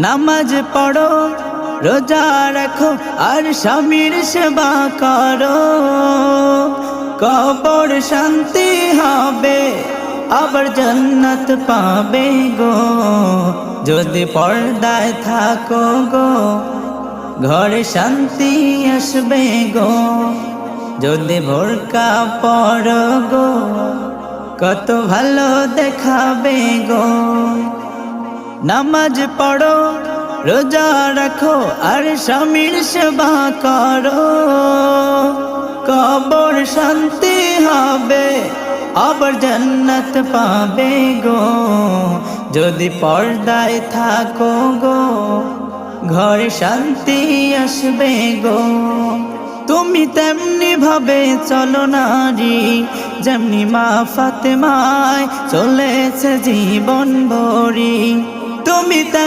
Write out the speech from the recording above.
নামাজ পড়ো, রোজা রাখো, আর স্বামীর সেবা করো। কবর শান্তি হবে, আবার জান্নাত পাবে গো, যদি পর্দায় থাকো গো। ঘরে শান্তি আসবে গো, যদি বোরকা পরো গো, কত ভালো দেখাবে গো। নামাজ পড়ো, রোজা রাখো, আর স্বামীর সেবা করো। কবর শান্তি হবে, আবার জান্নাত পাবে গো, যদি পর্দায় থাকো গো। ঘরে শান্তি আসবে গো। তুমি তেমনি ভাবে চলো নারী, যেমনি মা ফাতেমায় চলেছে জীবন ভরি। তুমি